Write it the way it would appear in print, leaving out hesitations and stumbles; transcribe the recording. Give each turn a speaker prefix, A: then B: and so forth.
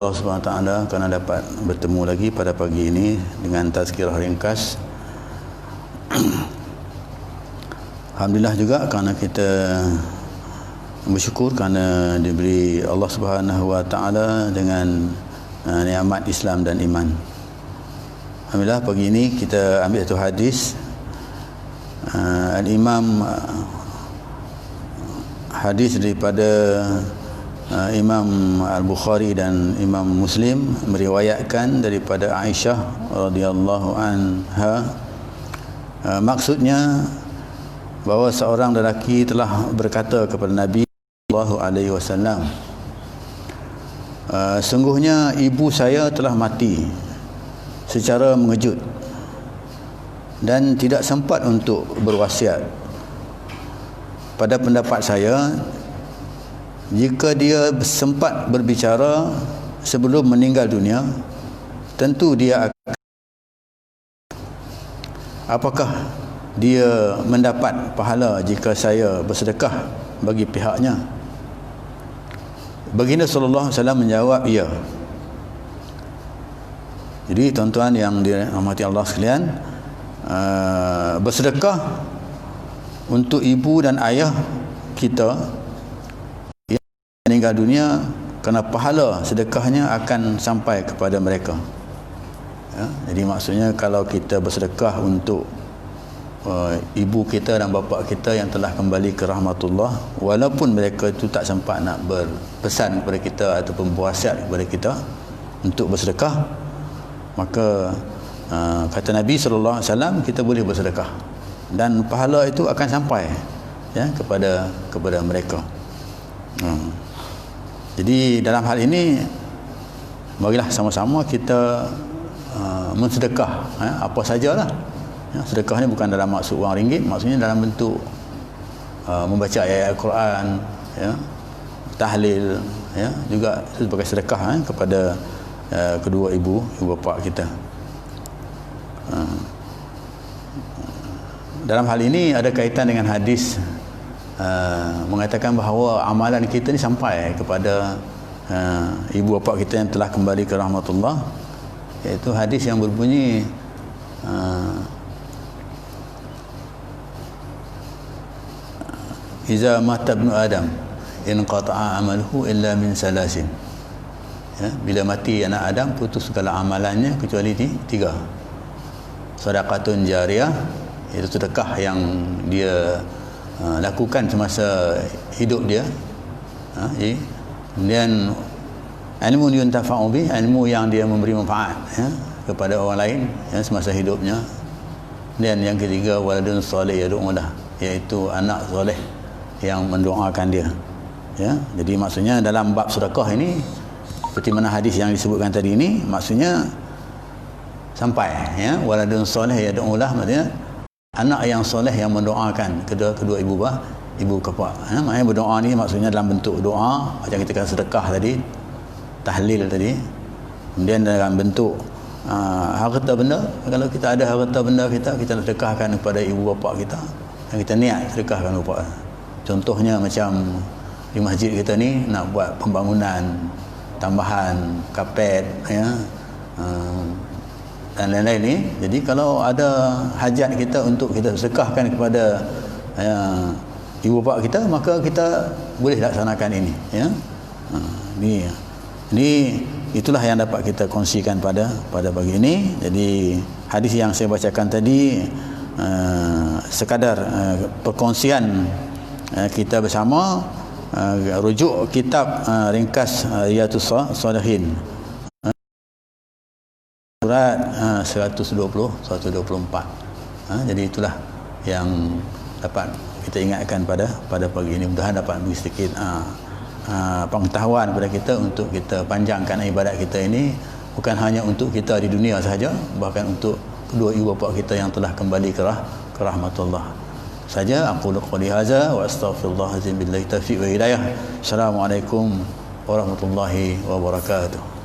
A: Allah Subhanahu Wa Taala kerana dapat bertemu lagi pada pagi ini dengan tazkirah ringkas. Alhamdulillah juga kerana kita bersyukur kerana diberi Allah Subhanahu Wa Taala dengan nikmat Islam dan iman. Alhamdulillah pagi ini kita ambil satu hadis Al-Imam hadis daripada Imam Al-Bukhari dan Imam Muslim meriwayatkan daripada Aisyah radhiyallahu anha, maksudnya bahawa seorang lelaki telah berkata kepada Nabi sallallahu alaihi wasallam, sungguhnya ibu saya telah mati secara mengejut dan tidak sempat untuk berwasiat. Pada pendapat saya, jika dia sempat berbicara sebelum meninggal dunia, tentu dia akan, apakah dia mendapat pahala jika saya bersedekah bagi pihaknya? Baginda sallallahu alaihi wasallam menjawab, ya. Jadi tuan-tuan yang dirahmati Allah sekalian, bersedekah untuk ibu dan ayah kita meninggal dunia, kerana pahala sedekahnya akan sampai kepada mereka. Ya, jadi maksudnya kalau kita bersedekah untuk ibu kita dan bapa kita yang telah kembali ke rahmatullah, walaupun mereka itu tak sempat nak berpesan kepada kita ataupun berwasiat kepada kita untuk bersedekah, maka kata Nabi sallallahu alaihi wasallam, kita boleh bersedekah dan pahala itu akan sampai ya kepada mereka. Jadi dalam hal ini, marilah sama-sama kita mensedekah, apa sajalah. Ya, sedekah ni bukan dalam maksud wang ringgit, maksudnya dalam bentuk membaca ayat Al-Quran, ya, tahlil, ya, juga sebagai sedekah kepada kedua ibu bapa kita. Dalam hal ini ada kaitan dengan hadis mengatakan bahawa amalan kita ni sampai kepada ibu bapa kita yang telah kembali ke rahmatullah, iaitu hadis yang berbunyi iza mata ibnu adam inqata'a amaluhu illa min salasin. Ya, bila mati anak Adam, putus segala amalannya kecuali tiga. Sedekahun jariyah, itu sedekah yang dia lakukan semasa hidup dia. Kemudian ilmu yuntafa'u bih, ilmu yang dia memberi manfaat kepada orang lain semasa hidupnya. Dan yang ketiga, waladun soleh yad'ulah, iaitu anak soleh yang mendoakan dia. Ya, jadi maksudnya dalam bab sedekah ini, seperti mana hadis yang disebutkan tadi ini, maksudnya sampai waladun soleh yad'ulah, maksudnya anak yang soleh yang mendoakan kedua ibu bapa. Maknanya berdoa ni maksudnya dalam bentuk doa, macam kita kata sedekah tadi, tahlil tadi. Kemudian dalam bentuk harta benda, kalau kita ada harta benda kita sedekahkan kepada ibu bapa kita, dan kita niat sedekahkan bapa. Contohnya macam di masjid kita ni nak buat pembangunan tambahan kapet, dan lain-lain ni. Jadi kalau ada hajat kita untuk kita sedekahkan kepada ibu bapa kita, maka kita boleh laksanakan ini. Itulah yang dapat kita kongsikan pada pagi ini. Jadi hadis yang saya bacakan tadi sekadar perkongsian kita bersama, rujuk kitab ringkas Riyadhus Shalihin, surat 124. Jadi itulah yang dapat kita ingatkan pada pagi ini. Mudah-mudahan dapat beri sedikit pengetahuan kepada kita untuk kita panjangkan ibadat kita ini, bukan hanya untuk kita di dunia sahaja, bahkan untuk kedua ibu bapa kita yang telah kembali ke rahmatullah saja. Aku qouli hadza wa astaghfirullahal azim billahi taufiq wa hidayah. Assalamualaikum warahmatullahi wabarakatuh.